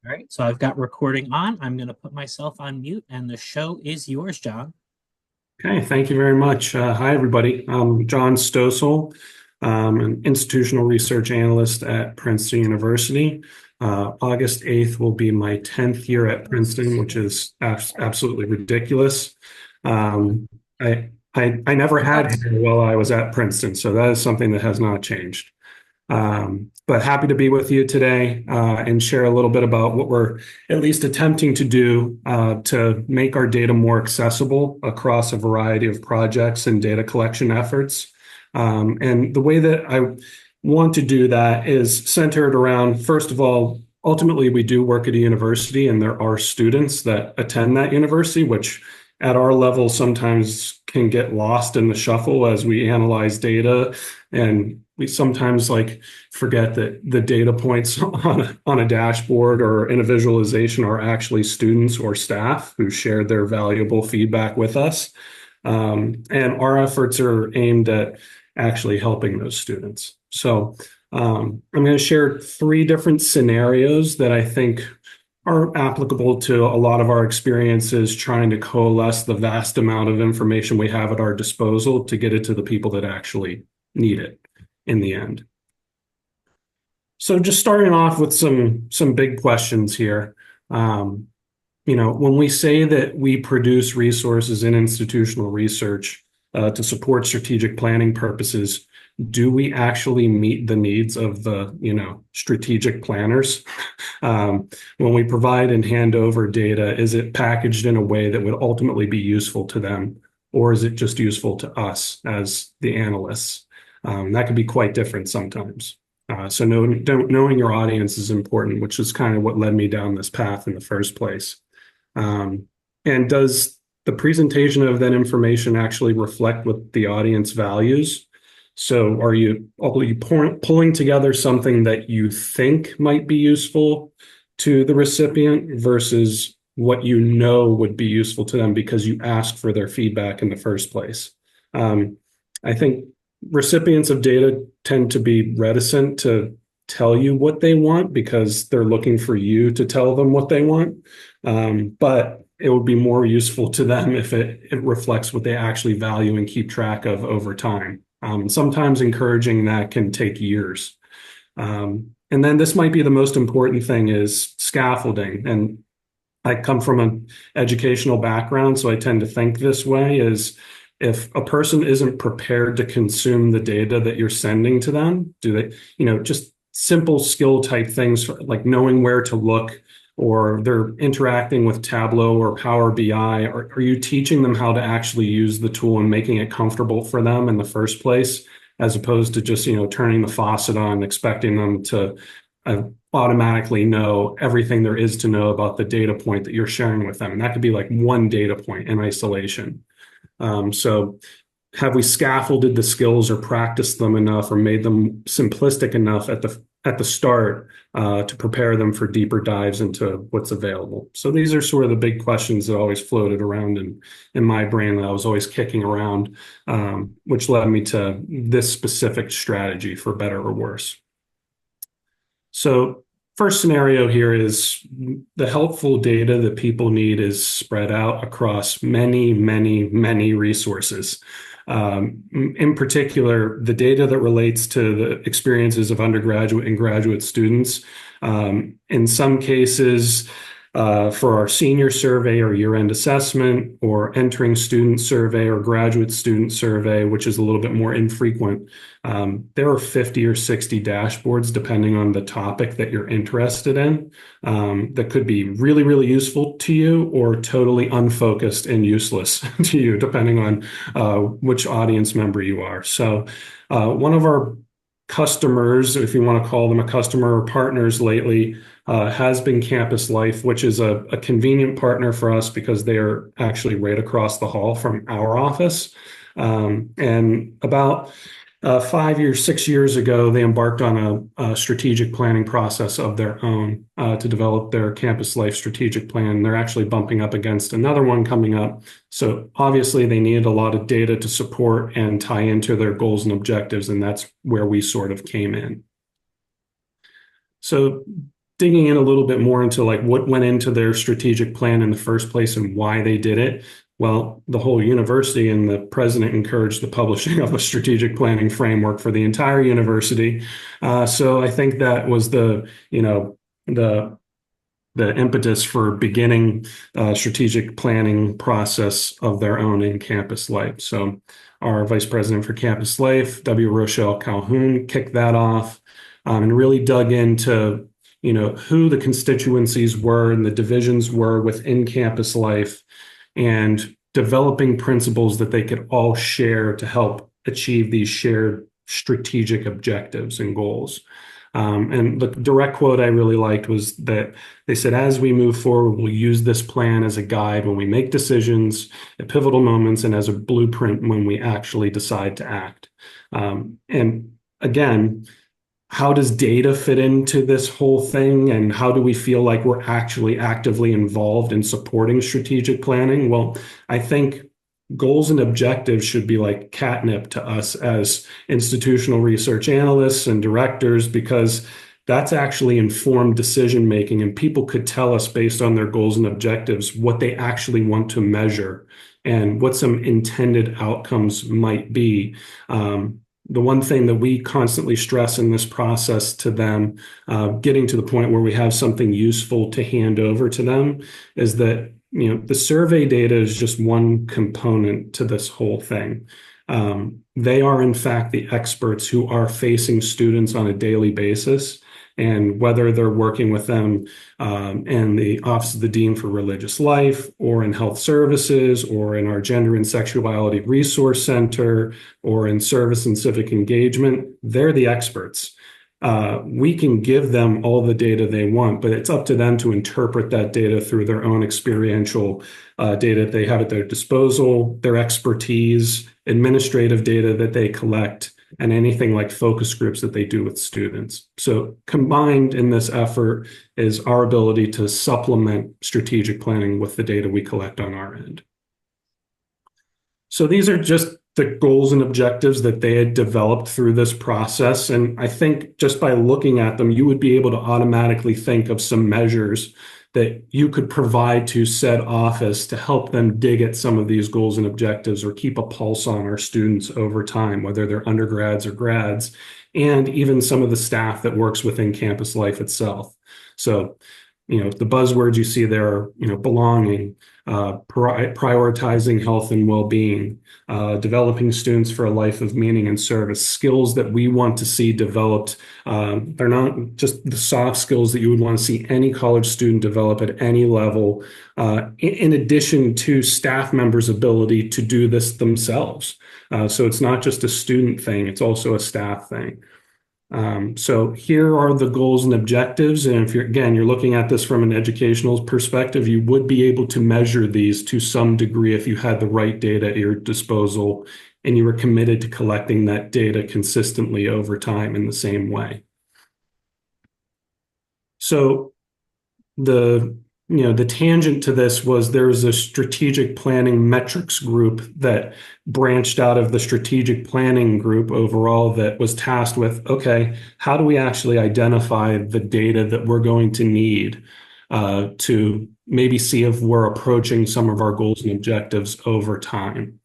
All right, so I've got recording on. I'm going to put myself on mute, and the show is yours, John. Okay, thank you very much. Hi, everybody. I'm Jon Stoessel, an institutional research analyst at Princeton University. August 8th will be my 10th year at Princeton, which is absolutely ridiculous. Um, I never had hair while I was at Princeton, so that is something that has not changed. But happy to be with you today and share a little bit about what we're at least attempting to do to make our data more accessible across a variety of projects and data collection efforts. And the way that I want to do that is centered around, first of all, ultimately, we do work at a university, and there are students that attend that university, which at our level sometimes can get lost in the shuffle as we analyze data. And we sometimes forget that the data points on a dashboard or in a visualization are actually students or staff who shared their valuable feedback with us. And our efforts are aimed at actually helping those students. So I'm going to share three different scenarios that I think are applicable to a lot of our experiences trying to coalesce the vast amount of information we have at our disposal to get it to the people that actually need it in the end. So just starting off with some big questions here. Um, when we say that we produce resources in institutional research to support strategic planning purposes, do we actually meet the needs of the, strategic planners? When we provide and hand over data, is it packaged in a way that would ultimately be useful to them, or is it just useful to us as the analysts? That could be quite different sometimes. So knowing your audience is important, which is kind of what led me down this path in the first place. And does the presentation of that information actually reflect what the audience values? So are you pulling together something that you think might be useful to the recipient versus what you know would be useful to them because you asked for their feedback in the first place? I think recipients of data tend to be reticent to tell you what they want because they're looking for you to tell them what they want. But it would be more useful to them if it reflects what they actually value and keep track of over time. Sometimes encouraging that can take years. And then this might be the most important thing is scaffolding. And I come from an educational background, so I tend to think this way is if a person isn't prepared to consume the data that you're sending to them, do they, just simple skill type things like knowing where to look, or they're interacting with Tableau or Power BI, or are you teaching them how to actually use the tool and making it comfortable for them in the first place, as opposed to just, turning the faucet on, expecting them to automatically know everything there is to know about the data point that you're sharing with them. And that could be like one data point in isolation. So have we scaffolded the skills or practiced them enough or made them simplistic enough at the start to prepare them for deeper dives into what's available? So these are sort of the big questions that always floated around in my brain that I was always kicking around, which led me to this specific strategy for better or worse. So first scenario here is the helpful data that people need is spread out across many, many, many resources. In particular, the data that relates to the experiences of undergraduate and graduate students. In some cases, for our senior survey or year-end assessment, or entering student survey or graduate student survey, which is a little bit more infrequent, there are 50 or 60 dashboards, depending on the topic that you're interested in, that could be really, really useful to you or totally unfocused and useless to you, depending on which audience member you are. So one of our customers, if you want to call them a customer or partners lately, has been Campus Life, which is a convenient partner for us because they are actually right across the hall from our office. And about 5 years, 6 years ago, they embarked on a strategic planning process of their own to develop their Campus Life strategic plan. They're actually bumping up against another one coming up. So obviously they needed a lot of data to support and tie into their goals and objectives, and that's where we sort of came in. So digging in a little bit more into like what went into their strategic plan in the first place and why they did it. Well, the whole university and the president encouraged the publishing of a strategic planning framework for the entire university. So I think that was the the impetus for beginning strategic planning process of their own in campus life. So our vice president for campus life, W. Rochelle Calhoun, kicked that off and really dug into who the constituencies were and the divisions were within campus life and developing principles that they could all share to help achieve these shared strategic objectives and goals. And the direct quote I really liked was that they said, as we move forward, we'll use this plan as a guide when we make decisions at pivotal moments and as a blueprint when we actually decide to act. And again, how does data fit into this whole thing? And how do we feel like we're actually actively involved in supporting strategic planning? Well, I think goals and objectives should be like catnip to us as institutional research analysts and directors, because that's actually informed decision making, and people could tell us based on their goals and objectives what they actually want to measure and what some intended outcomes might be. The one thing that we constantly stress in this process to them, getting to the point where we have something useful to hand over to them, is that the survey data is just one component to this whole thing. They are, in fact, the experts who are facing students on a daily basis. And whether they're working with them in the Office of the Dean for Religious Life, or in Health Services, or in our Gender and Sexuality Resource Center, or in Service and Civic Engagement, they're the experts. We can give them all the data they want, but it's up to them to interpret that data through their own experiential data they have at their disposal, their expertise, administrative data that they collect, and anything like focus groups that they do with students. So combined in this effort is our ability to supplement strategic planning with the data we collect on our end. So these are just the goals and objectives that they had developed through this process. And I think just by looking at them, you would be able to automatically think of some measures that you could provide to said office to help them dig at some of these goals and objectives, or keep a pulse on our students over time, whether they're undergrads or grads, and even some of the staff that works within campus life itself. So, the buzzwords you see there are, belonging, prioritizing health and well-being, developing students for a life of meaning and service, skills that we want to see developed. They're not just the soft skills that you would want to see any college student develop at any level, in addition to staff members' ability to do this themselves. So it's not just a student thing, it's also a staff thing. So here are the goals and objectives. And if you're looking at this from an educational perspective, you would be able to measure these to some degree if you had the right data at your disposal and you were committed to collecting that data consistently over time in the same way. So the tangent to this was there was a strategic planning metrics group that branched out of the strategic planning group overall that was tasked with, okay, how do we actually identify the data that we're going to need to maybe see if we're approaching some of our goals and objectives over time?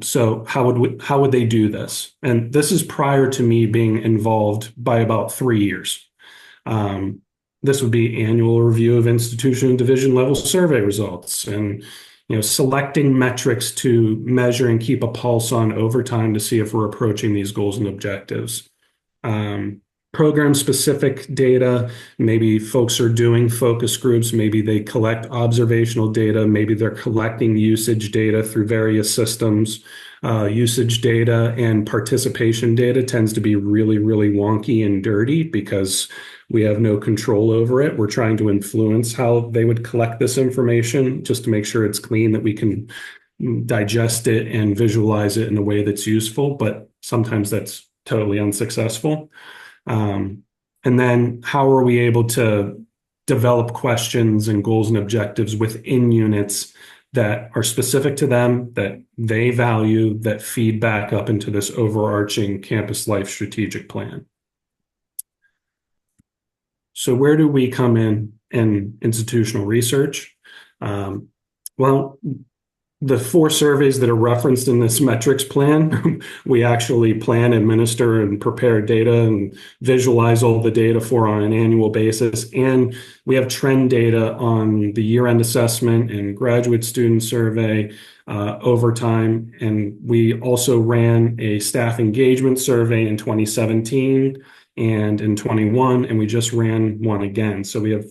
So how would they do this? And this is prior to me being involved by about 3 years. This would be annual review of institution and division level survey results, and selecting metrics to measure and keep a pulse on over time to see if we're approaching these goals and objectives. Program specific data, maybe folks are doing focus groups, maybe they collect observational data, maybe they're collecting usage data through various systems. Usage data and participation data tends to be really, really wonky and dirty because we have no control over it. We're trying to influence how they would collect this information just to make sure it's clean, that we can digest it and visualize it in a way that's useful, but sometimes that's totally unsuccessful. And then how are we able to develop questions and goals and objectives within units that are specific to them, that they value, that feed back up into this overarching campus life strategic plan? So where do we come in institutional research? Um, well, the 4 surveys that are referenced in this metrics plan, we actually plan, administer, and prepare data and visualize all the data for on an annual basis. And we have trend data on the year-end assessment and graduate student survey over time. And we also ran a staff engagement survey in 2017 and in 21, and we just ran one again. So we have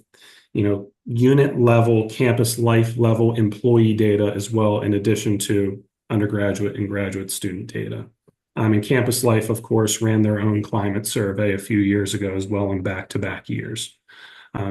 unit level, campus life level employee data as well, in addition to undergraduate and graduate student data. And Campus Life, of course, ran their own climate survey a few years ago as well in back-to-back years.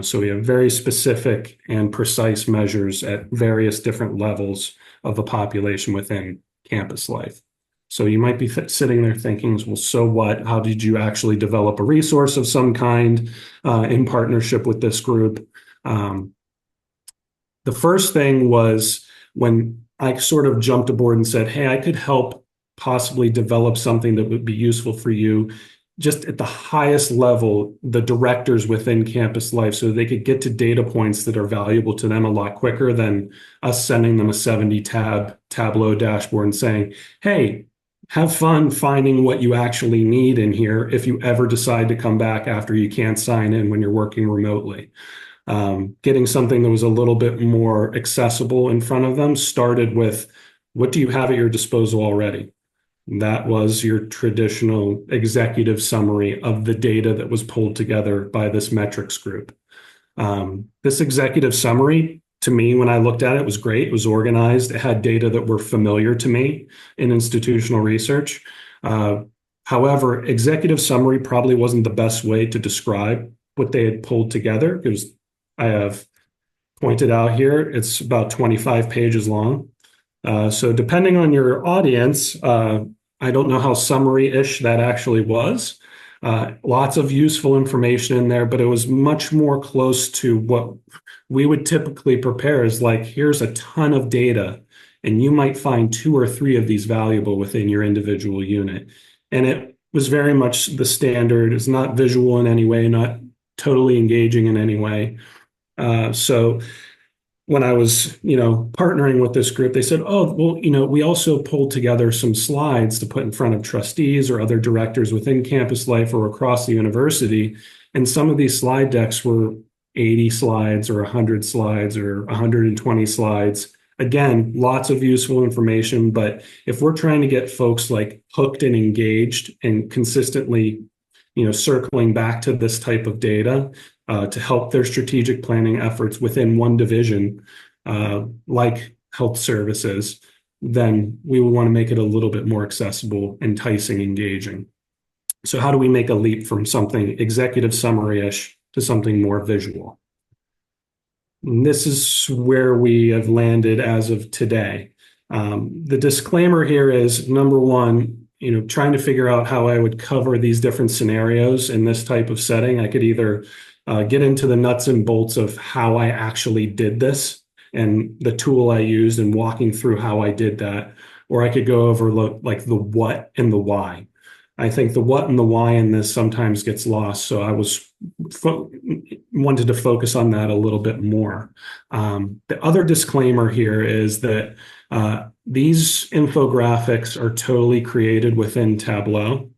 So we have very specific and precise measures at various different levels of the population within Campus Life. So you might be sitting there thinking, well, so what? How did you actually develop a resource of some kind in partnership with this group? The first thing was when I sort of jumped aboard and said, hey, I could help possibly develop something that would be useful for you just at the highest level, the directors within Campus Life, so they could get to data points that are valuable to them a lot quicker than us sending them a 70 Tableau dashboard and saying, hey, have fun finding what you actually need in here if you ever decide to come back after you can't sign in when you're working remotely. Getting something that was a little bit more accessible in front of them started with, what do you have at your disposal already? That was your traditional executive summary of the data that was pulled together by this metrics group. This executive summary, to me, when I looked at it, was great. It was organized. It had data that were familiar to me in institutional research. However, executive summary probably wasn't the best way to describe what they had pulled together, because I have pointed out here, it's about 25 pages long. So depending on your audience, I don't know how summary-ish that actually was. Lots of useful information in there, but it was much more close to what we would typically prepare as like, here's a ton of data, and you might find 2 or 3 of these valuable within your individual unit. And it was very much the standard. It's not visual in any way, not totally engaging in any way. So when I was, partnering with this group, they said, oh, well, we also pulled together some slides to put in front of trustees or other directors within Campus Life or across the university. And some of these slide decks were 80 slides or 100 slides or 120 slides. Again, lots of useful information. But if we're trying to get folks like hooked and engaged and consistently, circling back to this type of data, to help their strategic planning efforts within one division, like health services, then we would want to make it a little bit more accessible, enticing, engaging. So how do we make a leap from something executive summary-ish to something more visual? And this is where we have landed as of today. The disclaimer here is, number one, trying to figure out how I would cover these different scenarios in this type of setting. I could either get into the nuts and bolts of how I actually did this and the tool I used and walking through how I did that, or I could go over like the what and the why. I think the what and the why in this sometimes gets lost, so I wanted to focus on that a little bit more. The other disclaimer here is that these infographics are totally created within Tableau.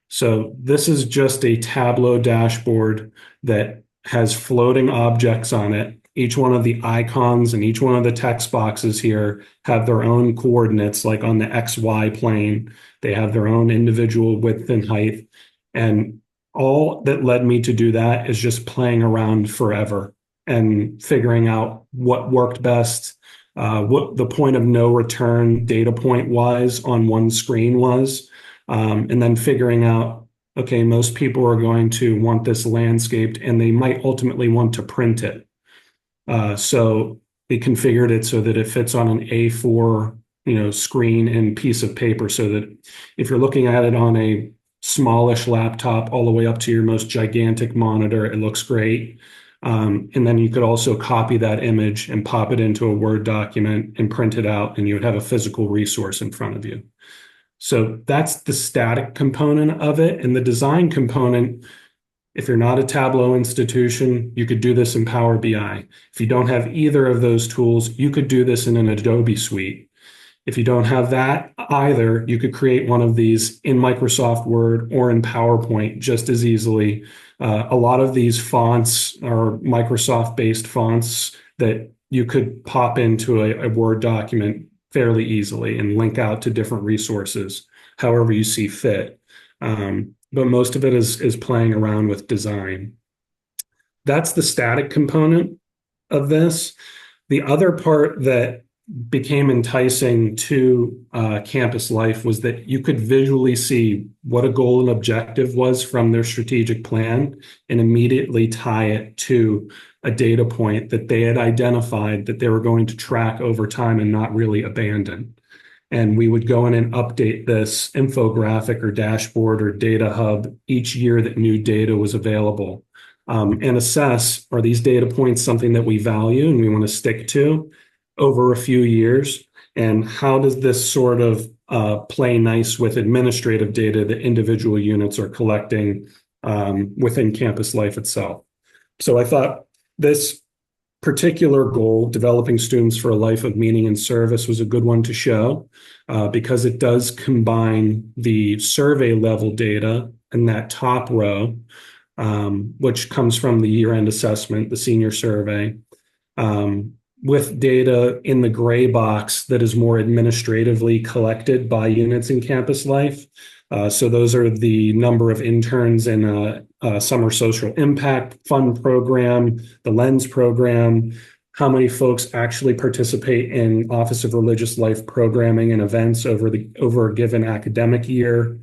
So this is just a Tableau dashboard that has floating objects on it. Each one of the icons and each one of the text boxes here have their own coordinates, like on the XY plane. They have their own individual width and height. And all that led me to do that is just playing around forever and figuring out what worked best, what the point of no return data point wise on one screen was, and then figuring out, okay, most people are going to want this landscaped and they might ultimately want to print it. So we configured it so that it fits on an A4, screen and piece of paper, so that if you're looking at it on a smallish laptop all the way up to your most gigantic monitor, it looks great. And then you could also copy that image and pop it into a Word document and print it out, and you would have a physical resource in front of you. So that's the static component of it. And the design component, If you're not a Tableau institution, you could do this in Power BI. If you don't have either of those tools, you could do this in an Adobe suite. If you don't have that either, you could create one of these in Microsoft Word or in PowerPoint just as easily. A lot of these fonts are Microsoft-based fonts that you could pop into a Word document fairly easily and link out to different resources, however you see fit. But most of it is playing around with design. That's the static component of this. The other part that became enticing to campus life was that you could visually see what a goal and objective was from their strategic plan and immediately tie it to a data point that they had identified that they were going to track over time and not really abandon. And we would go in and update this infographic or dashboard or data hub each year that new data was available, and assess, are these data points something that we value and we want to stick to over a few years? And how does this sort of play nice with administrative data that individual units are collecting within campus life itself? So I thought this particular goal, developing students for a life of meaning and service, was a good one to show because it does combine the survey level data in that top row, which comes from the year-end assessment, the senior survey, with data in the gray box that is more administratively collected by units in campus life. So those are the number of interns in a summer social impact fund program, the Lens program, how many folks actually participate in Office of Religious Life programming and events over a given academic year,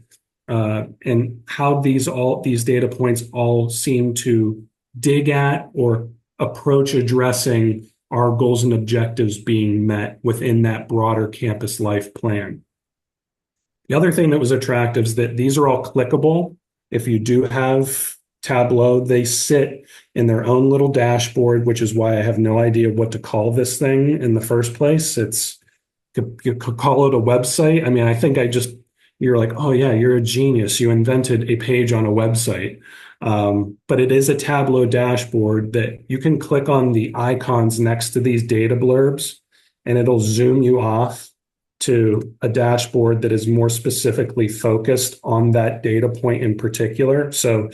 and how these data points all seem to dig at or approach addressing our goals and objectives being met within that broader campus life plan. The other thing that was attractive is that these are all clickable. If you do have Tableau, they sit in their own little dashboard, which is why I have no idea what to call this thing in the first place. You could call it a website. I mean, I think you're like, oh yeah, you're a genius. You invented a page on a website. But it is a Tableau dashboard that you can click on the icons next to these data blurbs, and it'll zoom you off to a dashboard that is more specifically focused on that data point in particular. So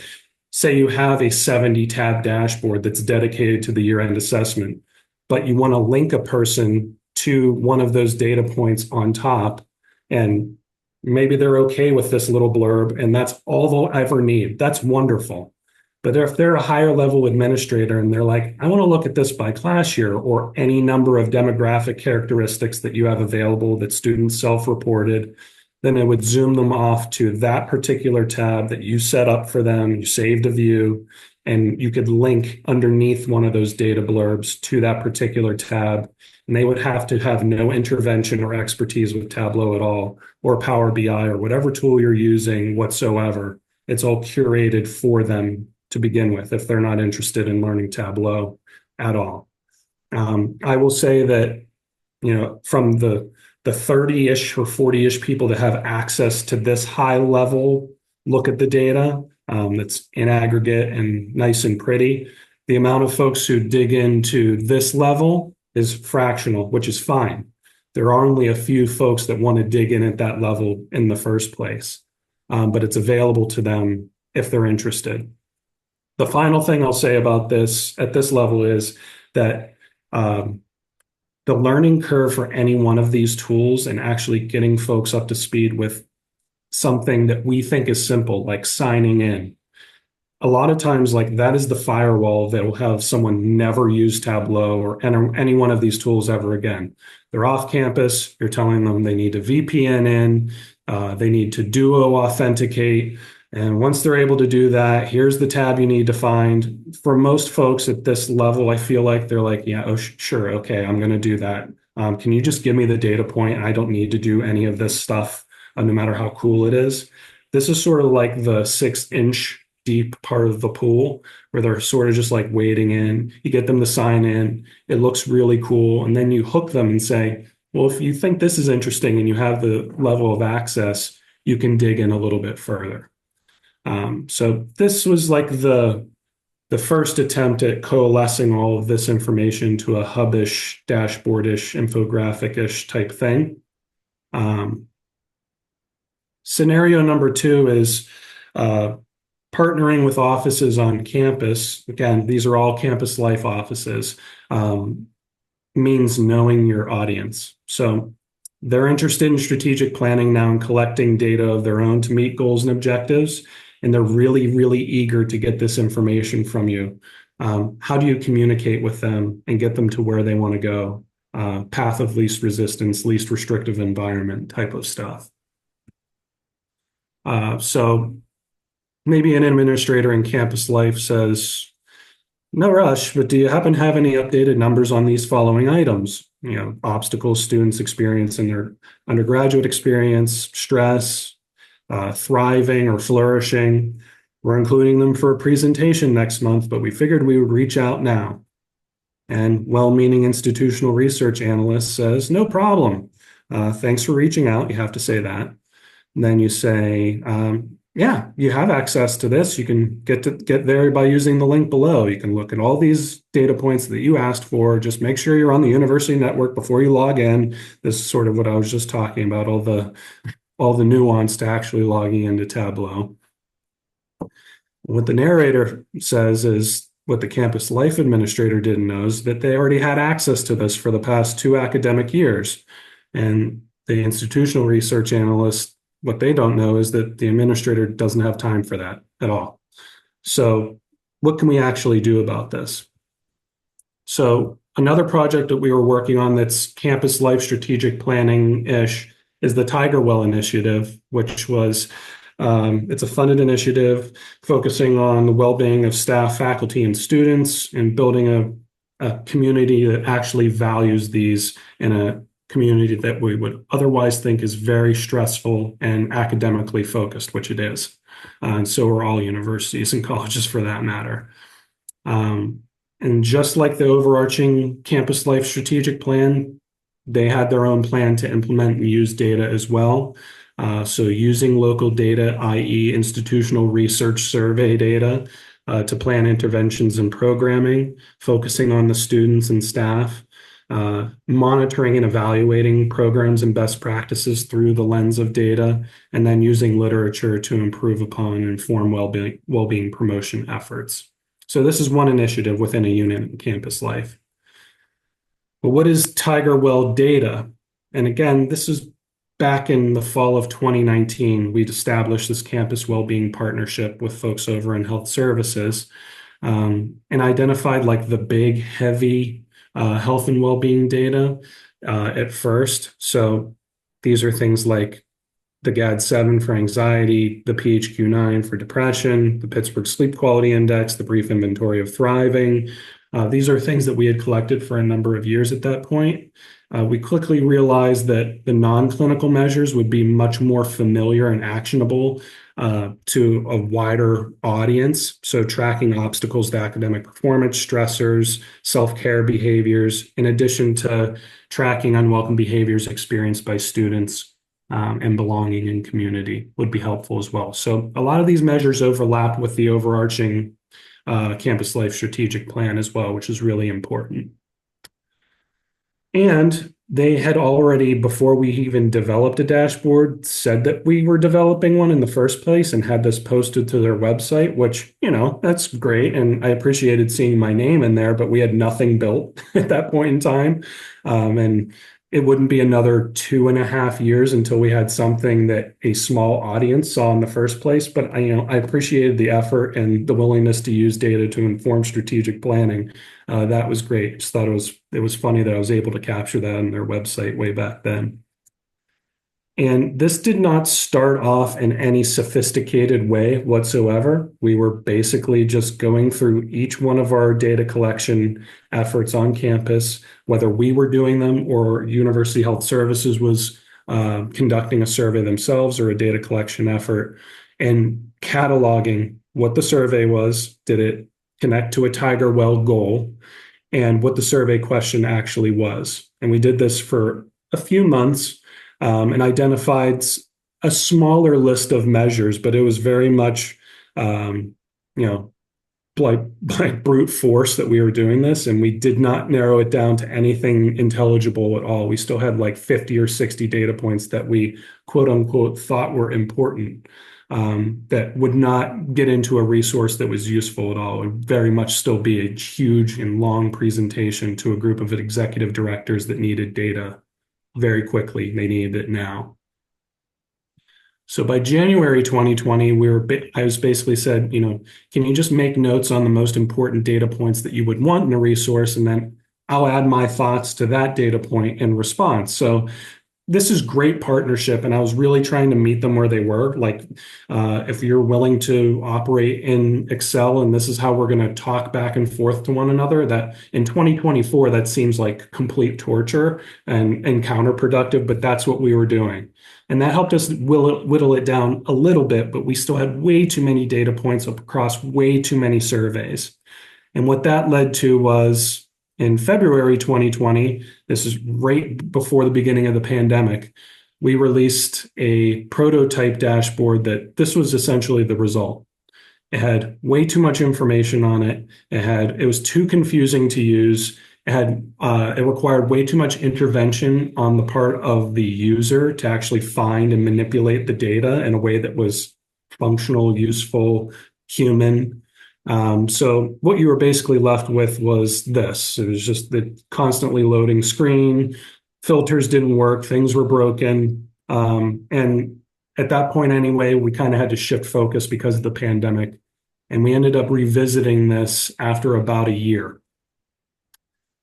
say you have a 70 tab dashboard that's dedicated to the year-end assessment, but you want to link a person to one of those data points on top, and maybe they're okay with this little blurb, and that's all they'll ever need. That's wonderful. But if they're a higher level administrator and they're like, I want to look at this by class year or any number of demographic characteristics that you have available that students self-reported, then it would zoom them off to that particular tab that you set up for them. You saved a view, and you could link underneath one of those data blurbs to that particular tab. And they would have to have no intervention or expertise with Tableau at all, or Power BI, or whatever tool you're using whatsoever. It's all curated for them to begin with if they're not interested in learning Tableau at all. I will say that, from the 30-ish or 40-ish people that have access to this high level look at the data, that's in aggregate and nice and pretty, the amount of folks who dig into this level is fractional, which is fine. There are only a few folks that want to dig in at that level in the first place, but it's available to them if they're interested. The final thing I'll say about this at this level is that the learning curve for any one of these tools and actually getting folks up to speed with something that we think is simple, like signing in. A lot of times, like, that is the firewall that will have someone never use Tableau or any one of these tools ever again. They're off campus. You're telling them they need to VPN in, they need to duo authenticate. And once they're able to do that, here's the tab you need to find. For most folks at this level, I feel like they're like, yeah, oh, sure, okay, I'm going to do that. Can you just give me the data point? I don't need to do any of this stuff, no matter how cool it is. This is sort of like the 6-inch deep part of the pool where they're sort of just like wading in. You get them to sign in. It looks really cool. And then you hook them and say, well, if you think this is interesting and you have the level of access, you can dig in a little bit further. So this was like the first attempt at coalescing all of this information to a hub-ish, dashboard-ish, infographic-ish type thing. Um, Scenario number two is uh, partnering with offices on campus. Again, these are all campus life offices. Means knowing your audience. So they're interested in strategic planning now and collecting data of their own to meet goals and objectives. And they're really, really eager to get this information from you. How do you communicate with them and get them to where they want to go? Path of least resistance, least restrictive environment type of stuff. So maybe an administrator in campus life says, no rush, but do you happen to have any updated numbers on these following items? Obstacles students experience in their undergraduate experience, stress, thriving or flourishing. We're including them for a presentation next month, but we figured we would reach out now. And well-meaning institutional research analyst says, no problem. Thanks for reaching out. You have to say that. And then you say, yeah, you have access to this. You can get there by using the link below. You can look at all these data points that you asked for. Just make sure you're on the university network before you log in. This is sort of what I was just talking about, all the nuance to actually logging into Tableau. What the narrator says is what the campus life administrator didn't know is that they already had access to this for the past 2 academic years. And the institutional research analyst, what they don't know is that the administrator doesn't have time for that at all. So what can we actually do about this? So another project that we were working on that's campus life strategic planning-ish is the Tiger Well Initiative, which was it's a funded initiative focusing on the well-being of staff, faculty, and students, and building a community that actually values these in a community that we would otherwise think is very stressful and academically focused, which it is. And so are all universities and colleges for that matter. And just like the overarching campus life strategic plan, they had their own plan to implement and use data as well. So using local data, i.e. institutional research survey data, to plan interventions and programming, focusing on the students and staff, monitoring and evaluating programs and best practices through the lens of data, and then using literature to improve upon and inform well-being promotion efforts. So this is one initiative within a unit in campus life. But what is Tiger Well data? And again, this is back in the fall of 2019. We'd established this campus well-being partnership with folks over in health services, and identified like the big, heavy health and well-being data at first. So these are things like the GAD-7 for anxiety, the PHQ-9 for depression, the Pittsburgh Sleep Quality Index, the Brief Inventory of Thriving. These are things that we had collected for a number of years at that point. We quickly realized that the non-clinical measures would be much more familiar and actionable to a wider audience. So tracking obstacles to academic performance, stressors, self-care behaviors, in addition to tracking unwelcome behaviors experienced by students and belonging in community would be helpful as well. So a lot of these measures overlap with the overarching campus life strategic plan as well, which is really important. And they had already, before we even developed a dashboard, said that we were developing one in the first place and had this posted to their website, which, that's great. And I appreciated seeing my name in there, but we had nothing built at that point in time. And it wouldn't be another 2.5 years until we had something that a small audience saw in the first place. But I appreciated the effort and the willingness to use data to inform strategic planning. That was great. Just thought it was funny that I was able to capture that on their website way back then. And this did not start off in any sophisticated way whatsoever. We were basically just going through each one of our data collection efforts on campus, whether we were doing them or University Health Services was conducting a survey themselves or a data collection effort, and cataloging what the survey was. Did it connect to a Tiger Well goal, and what the survey question actually was? And we did this for a few months. And identified a smaller list of measures, but it was very much you know, like brute force that we were doing this, and we did not narrow it down to anything intelligible at all. We still had like 50 or 60 data points that we quote unquote thought were important, that would not get into a resource that was useful at all. It would very much still be a huge and long presentation to a group of executive directors that needed data very quickly. They needed it now. So by January 2020, I was basically said, can you just make notes on the most important data points that you would want in a resource, and then I'll add my thoughts to that data point in response. So this is great partnership, and I was really trying to meet them where they were. Like, if you're willing to operate in Excel, and this is how we're going to talk back and forth to one another, that in 2024, that seems like complete torture and counterproductive, but that's what we were doing. And that helped us whittle it down a little bit, but we still had way too many data points across way too many surveys. And what that led to was in February 2020, this is right before the beginning of the pandemic, we released a prototype dashboard that this was essentially the result. It had way too much information on it. It was too confusing to use. It required way too much intervention on the part of the user to actually find and manipulate the data in a way that was functional, useful, human. So what you were basically left with was this. It was just the constantly loading screen. Filters didn't work. Things were broken. And at that point anyway, we kind of had to shift focus because of the pandemic. And we ended up revisiting this after about a year.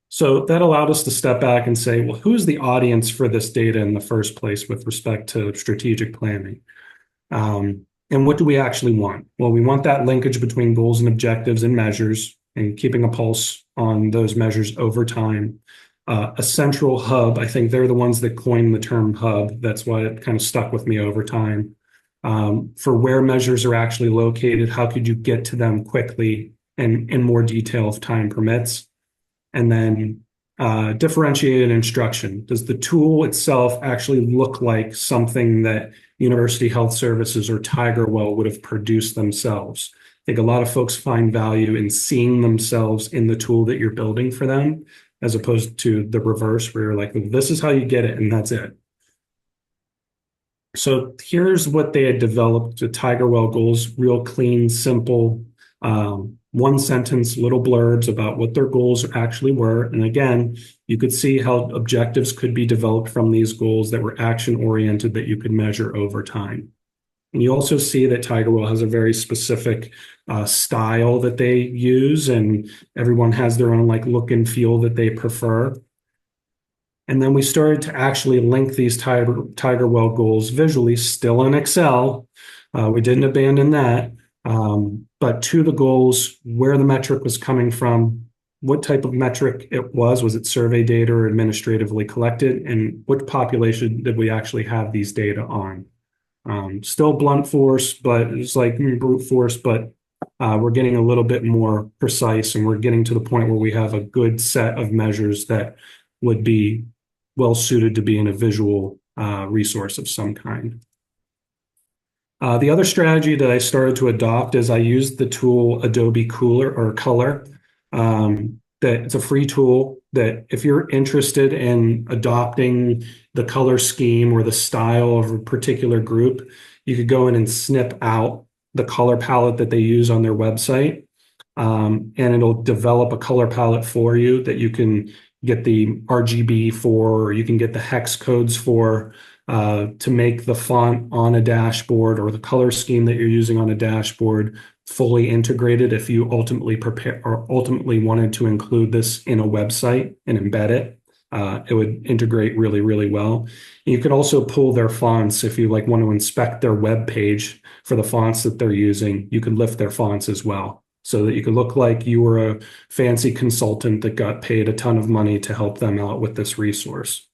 So that allowed us to step back and say, well, who's the audience for this data in the first place with respect to strategic planning? And what do we actually want? Well, we want that linkage between goals and objectives and measures, and keeping a pulse on those measures over time. A central hub, I think they're the ones that coined the term hub. That's why it kind of stuck with me over time. For where measures are actually located, how could you get to them quickly and in more detail if time permits? And then differentiated instruction. Does the tool itself actually look like something that University Health Services or TigerWell would have produced themselves? I think a lot of folks find value in seeing themselves in the tool that you're building for them, as opposed to the reverse, where you're like, this is how you get it, and that's it. So here's what they had developed, the TigerWell goals, real clean, simple, one sentence, little blurbs about what their goals actually were. And again, you could see how objectives could be developed from these goals that were action oriented that you could measure over time. And you also see that TigerWell has a very specific style that they use, and everyone has their own like look and feel that they prefer. And then we started to actually link these TigerWell goals visually, still in Excel. We didn't abandon that. But to the goals, where the metric was coming from, what type of metric it was. Was it survey data or administratively collected? And what population did we actually have these data on? Still blunt force, but it's like brute force, but we're getting a little bit more precise, and we're getting to the point where we have a good set of measures that would be well suited to be in a visual resource of some kind. The other strategy that I started to adopt is I used the tool Adobe Color. That it's a free tool that if you're interested in adopting the color scheme or the style of a particular group, you could go in and snip out the color palette that they use on their website. And it'll develop a color palette for you that you can get the RGB for, or you can get the hex codes for, to make the font on a dashboard or the color scheme that you're using on a dashboard fully integrated. If you ultimately wanted to include this in a website and embed it, it would integrate really, really well. You could also pull their fonts if you want to inspect their web page for the fonts that they're using. You could lift their fonts as well, so that you could look like you were a fancy consultant that got paid a ton of money to help them out with this resource.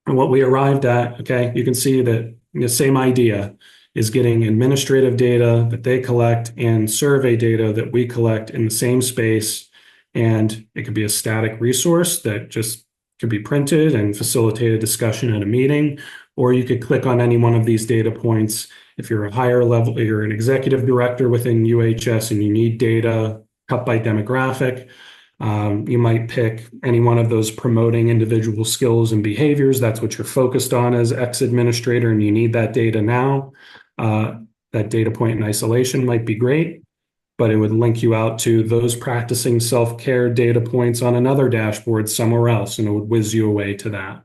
And what we arrived at, okay, you can see that the same idea is getting administrative data that they collect and survey data that we collect in the same space. And it could be a static resource that just could be printed and facilitate a discussion at a meeting, or you could click on any one of these data points. If you're a higher level, you're an executive director within UHS and you need data cut by demographic, you might pick any one of those promoting individual skills and behaviors. That's what you're focused on as ex-administrator, and you need that data now. That data point in isolation might be great, but it would link you out to those practicing self-care data points on another dashboard somewhere else, and it would whiz you away to that.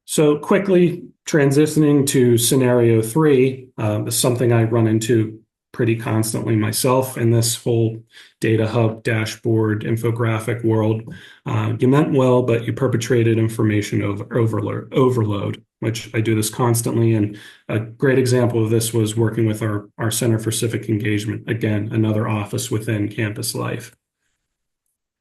So quickly transitioning to scenario 3 is something I run into pretty constantly myself in this whole data hub, dashboard, infographic world. You meant well, but you perpetrated information overload, which I do this constantly. And a great example of this was working with our Center for Civic Engagement, again, another office within campus life.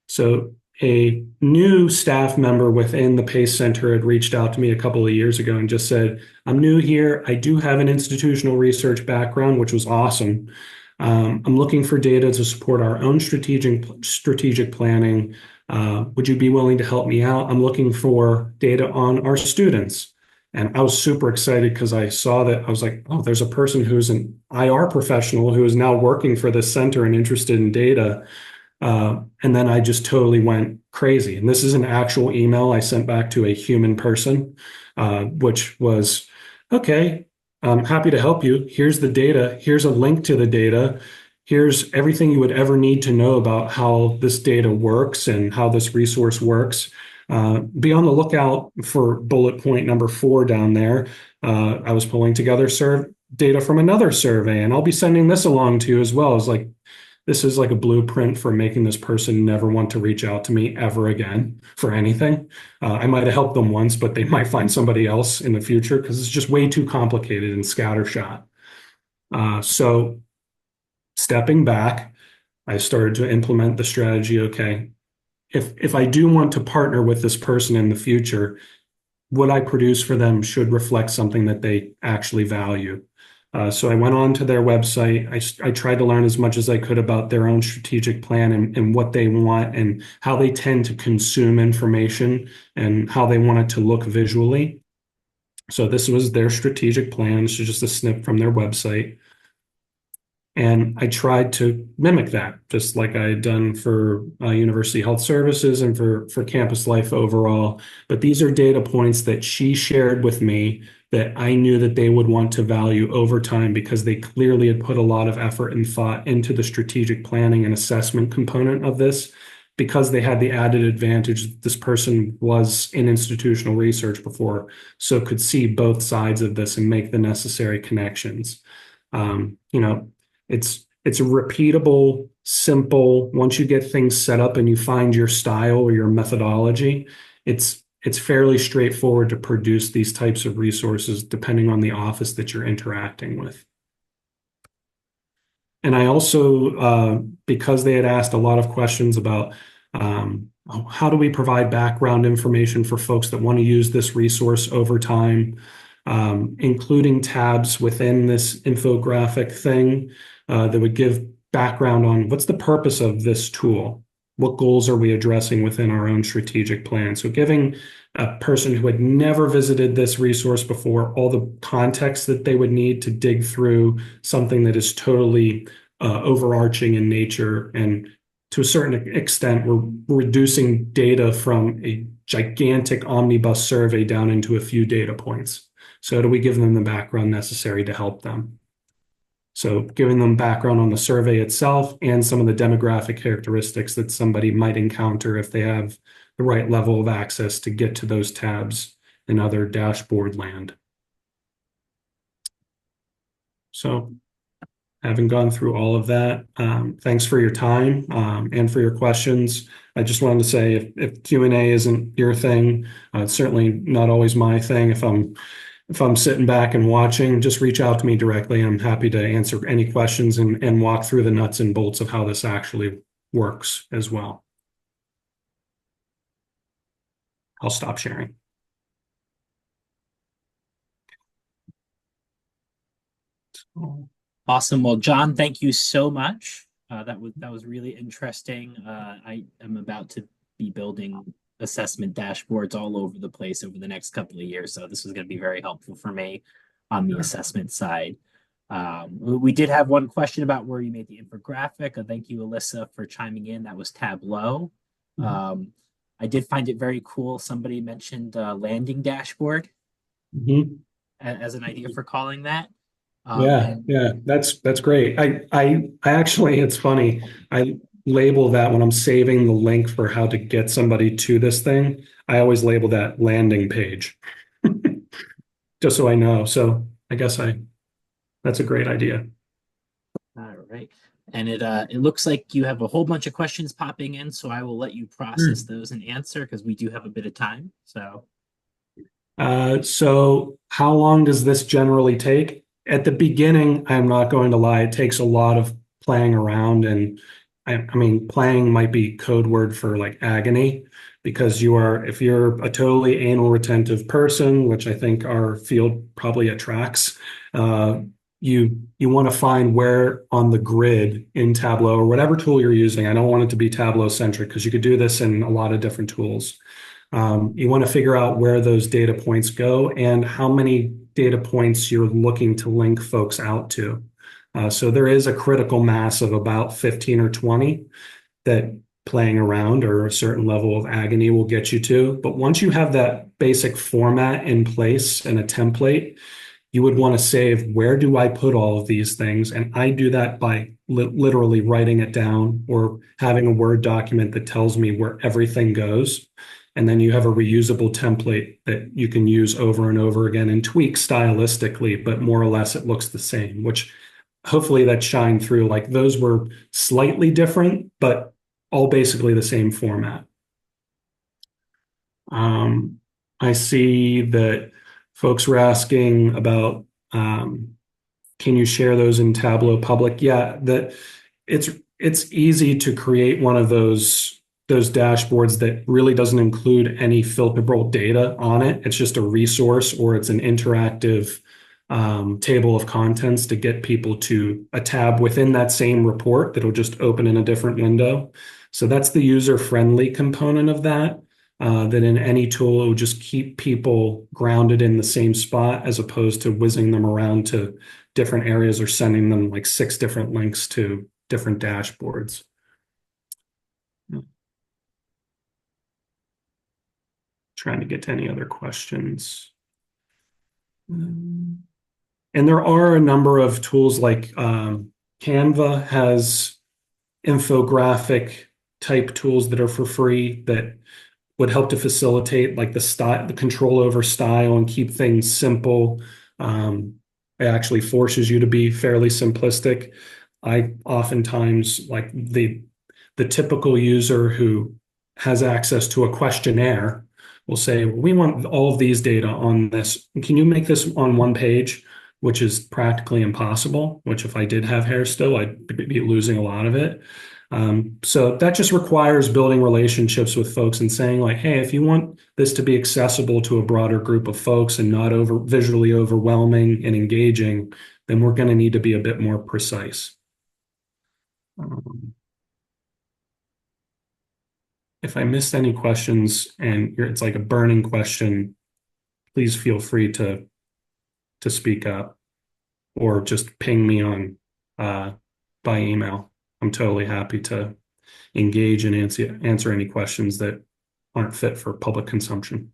So a new staff member within the PACE Center had reached out to me a couple of years ago and just said, I'm new here. I do have an institutional research background, which was awesome. I'm looking for data to support our own strategic planning. Would you be willing to help me out? I'm looking for data on our students. And I was super excited because I saw that. I was like, oh, there's a person who's an IR professional who is now working for this center and interested in data. And then I just totally went crazy. And this is an actual email I sent back to a human person, which was, okay, I'm happy to help you. Here's the data. Here's a link to the data. Here's everything you would ever need to know about how this data works and how this resource works. Be on the lookout for bullet point number 4 down there. I was pulling together data from another survey, and I'll be sending this along to you as well. It's like, this is like a blueprint for making this person never want to reach out to me ever again for anything. I might have helped them once, but they might find somebody else in the future because it's just way too complicated and scattershot. So stepping back, I started to implement the strategy. Okay, if I do want to partner with this person in the future, what I produce for them should reflect something that they actually value. So I went on to their website. I tried to learn as much as I could about their own strategic plan and what they want and how they tend to consume information and how they want it to look visually. So this was their strategic plan. This is just a snip from their website. And I tried to mimic that, just like I had done for University Health Services and for campus life overall. But these are data points that she shared with me that I knew that they would want to value over time because they clearly had put a lot of effort and thought into the strategic planning and assessment component of this because they had the added advantage that this person was in institutional research before, so could see both sides of this and make the necessary connections. You know, it's a repeatable, simple, once you get things set up and you find your style or your methodology, it's fairly straightforward to produce these types of resources depending on the office that you're interacting with. And I also, because they had asked a lot of questions about how do we provide background information for folks that want to use this resource over time, including tabs within this infographic thing that would give background on what's the purpose of this tool, what goals are we addressing within our own strategic plan. So giving a person who had never visited this resource before all the context that they would need to dig through something that is totally overarching in nature. And to a certain extent, we're reducing data from a gigantic omnibus survey down into a few data points. So do we give them the background necessary to help them? So giving them background on the survey itself and some of the demographic characteristics that somebody might encounter if they have the right level of access to get to those tabs in other dashboard land. So having gone through all of that, thanks for your time and for your questions. I just wanted to say if Q&A isn't your thing, it's certainly not always my thing. If I'm sitting back and watching, just reach out to me directly. I'm happy to answer any questions and walk through the nuts and bolts of how this actually works as well. I'll stop sharing. Awesome. Well, Jon, thank you so much. That was really interesting. I am about to be building assessment dashboards all over the place over the next couple of years. So this was going to be very helpful for me on the assessment side. We did have one question about where you made the infographic. Thank you, Alyssa, for chiming in. That was Tableau. I did find it very cool. Somebody mentioned landing dashboard Mhm. as an idea for calling that. Yeah, And yeah, that's great. I actually, it's funny. I label that when I'm saving the link for how to get somebody to this thing. I always label that landing page, just so I know. So I guess that's a great idea. all right. And it looks like you have a whole bunch of questions popping in, so I will let you process Hmm. those and answer because we do have a bit of time. So So how long does this generally take? At the beginning, I'm not going to lie, it takes a lot of playing around, and I mean, playing might be code word for like agony, because if you're a totally anal retentive person, which I think our field probably attracts, you want to find where on the grid in Tableau or whatever tool you're using. I don't want it to be Tableau centric because you could do this in a lot of different tools. You want to figure out where those data points go and how many data points you're looking to link folks out to. So there is a critical mass of about 15 or 20 that playing around or a certain level of agony will get you to. But once you have that basic format in place and a template, you would want to save, where do I put all of these things? And I do that by literally writing it down or having a Word document that tells me where everything goes. And then you have a reusable template that you can use over and over again and tweak stylistically, but more or less it looks the same, which hopefully that shined through. Like those were slightly different, but all basically the same format. Um, I see that folks were asking about, can you share those in Tableau Public? Yeah, that it's it's easy to create one of those dashboards that really doesn't include any filterable data on it. It's just a resource or it's an interactive table of contents to get people to a tab within that same report that'll just open in a different window. So that's the user-friendly component of that. That in any tool, it would just keep people grounded in the same spot as opposed to whizzing them around to different areas or sending them like 6 different links to different dashboards. Trying to get to any other questions. And there are a number of tools like Canva has infographic type tools that are for free that would help to facilitate like the style, the control over style and keep things simple. It actually forces you to be fairly simplistic. I oftentimes like the typical user who has access to a questionnaire will say, we want all of these data on this. Can you make this on one page? Which is practically impossible, which if I did have hair still, I'd be losing a lot of it. So that just requires building relationships with folks and saying like, hey, if you want this to be accessible to a broader group of folks and not visually overwhelming and engaging, then we're going to need to be a bit more precise. If I missed any questions and it's like a burning question, please feel free to speak up or just ping me on by email. I'm totally happy to engage and answer any questions that aren't fit for public consumption.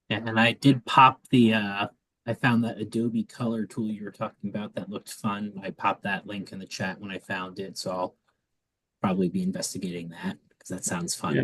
and I did pop the I found that Adobe Color tool you were talking about that looked fun. I popped that link in the chat when I found it, so I'll probably be investigating that because that sounds Yeah,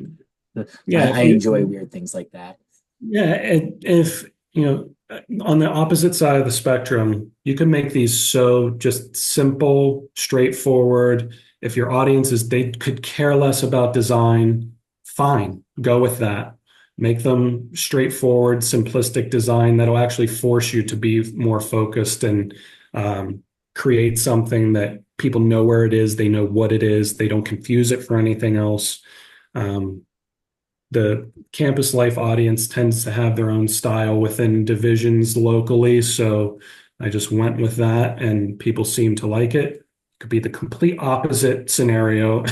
fun. yeah. I enjoy weird things like that. Yeah, if you know, on the opposite side of the spectrum, you can make these so just simple, straightforward. If your audience is, they could care less about design, fine, go with that. Make them straightforward, simplistic design that'll actually force you to be more focused and create something that people know where it is, they know what it is, they don't confuse it for anything else. Um, the campus life audience tends to have their own style within divisions locally. So I just went with that and people seem to like it. Could be the complete opposite scenario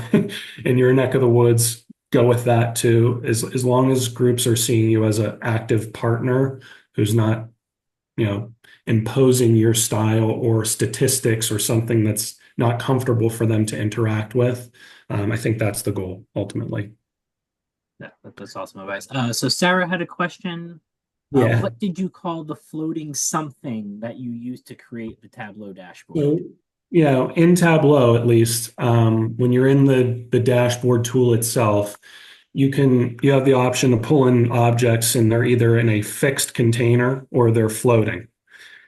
in your neck of the woods. Go with that too, as long as groups are seeing you as an active partner who's not, you know, imposing your style or statistics or something that's not comfortable for them to interact with. I think that's the goal ultimately. Yeah, that's awesome advice. So Sarah had a question. Yeah. What did you call the floating something that you used to create the Tableau dashboard? So, in Tableau, at least, when you're in the dashboard tool itself, you have the option to pull in objects and they're either in a fixed container or they're floating.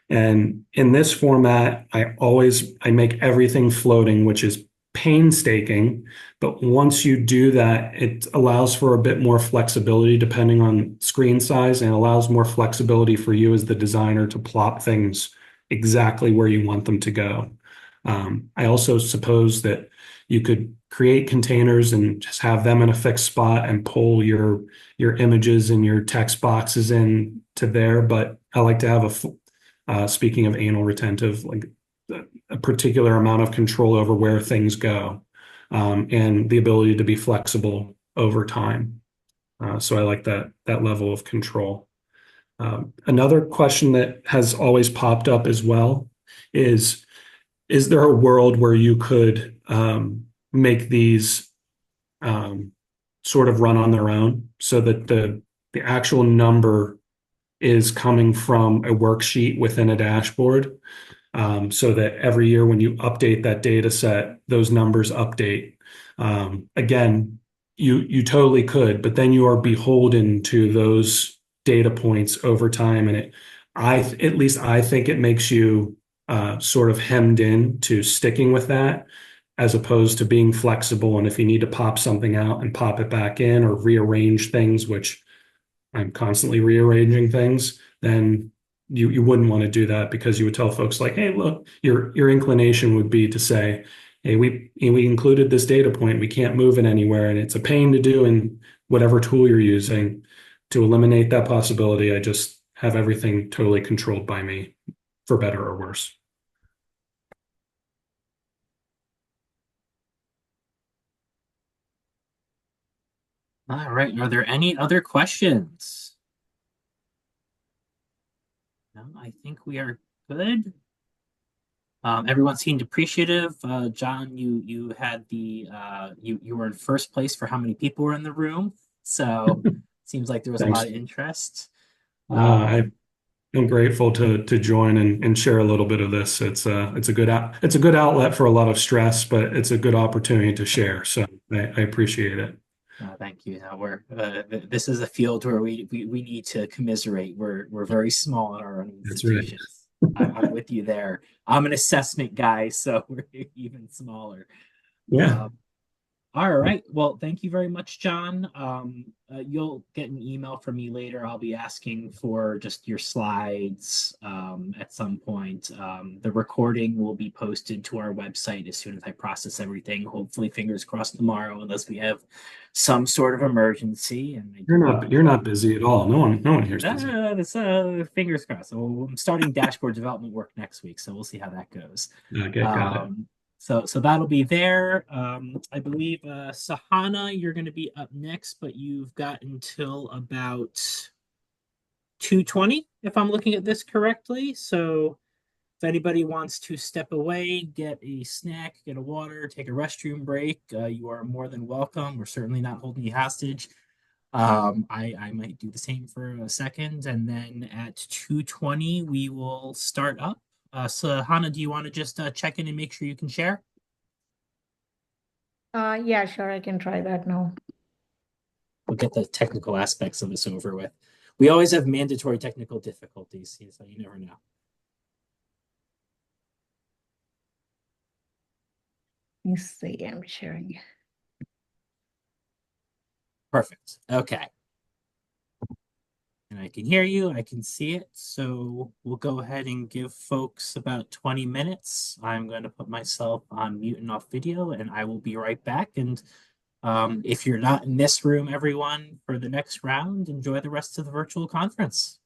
And in this format, I make everything floating, which is painstaking. But once you do that, it allows for a bit more flexibility depending on screen size and allows more flexibility for you as the designer to plop things exactly where you want them to go. I also suppose that you could create containers and just have them in a fixed spot and pull your images and your text boxes in to there. But I like to have speaking of anal retentive, like a particular amount of control over where things go, and the ability to be flexible over time. So I like that level of control. Another question that has always popped up as well is is there a world where you could make these sort of run on their own so that the actual number is coming from a worksheet within a dashboard, so that every year when you update that data set, those numbers update. Again, you totally could, but then you are beholden to those data points over time, and at least I think it makes you sort of hemmed in to sticking with that, as opposed to being flexible. And if you need to pop something out and pop it back in or rearrange things, which I'm constantly rearranging things, then you wouldn't want to do that, because you would tell folks like, hey, look, your inclination would be to say, hey, we included this data point, we can't move it anywhere, and it's a pain to do in whatever tool you're using. To eliminate that possibility, I just have everything totally controlled by me, for better or worse. All right. Are there any other questions? No, I think we are good. Everyone seemed appreciative. John, you had you were in first place for how many people were in the room. So seems like there was a lot Thanks. of interest. I Um, am grateful to join and share a little bit of this. It's a it's a good outlet for a lot of stress, but it's a good opportunity to share. So I appreciate it. Thank you. No, this is a field where we need to commiserate. We're very small in our own That's right. institutions. I'm with you there. I'm an assessment guy, so we're even smaller. Yeah, Um, All right. Well, thank you very much, John. You'll get an email from me later. I'll be asking for just your slides at some point. The recording will be posted to our website as soon as I process everything. Hopefully, fingers crossed tomorrow, unless we have some sort of emergency. And I do want to you're be not busy at all. No one here is busy. it's, fingers crossed. So I'm starting dashboard development work next week, so we'll see how that goes. Okay, got it. So that'll be there. I believe Sahana, you're going to be up next, but you've got until about 2:20, if I'm looking at this correctly. So if anybody wants to step away, get a snack, get a water, take a restroom break, you are more than welcome. We're certainly not holding you hostage. I might do the same for a second, and then at 2:20 we will start up. So Hannah, do you want to just check in and make sure you can share? Yeah, sure, I can try that now. We'll get the technical aspects of this over with. We always have mandatory technical difficulties, so you never know. Let me see, I'm sharing. Perfect. Okay. And I can hear you, I can see it. So we'll go ahead and give folks about 20 minutes. I'm going to put myself on mute and off video, and I will be right back. And if you're not in this room, everyone, for the next round, enjoy the rest of the virtual conference.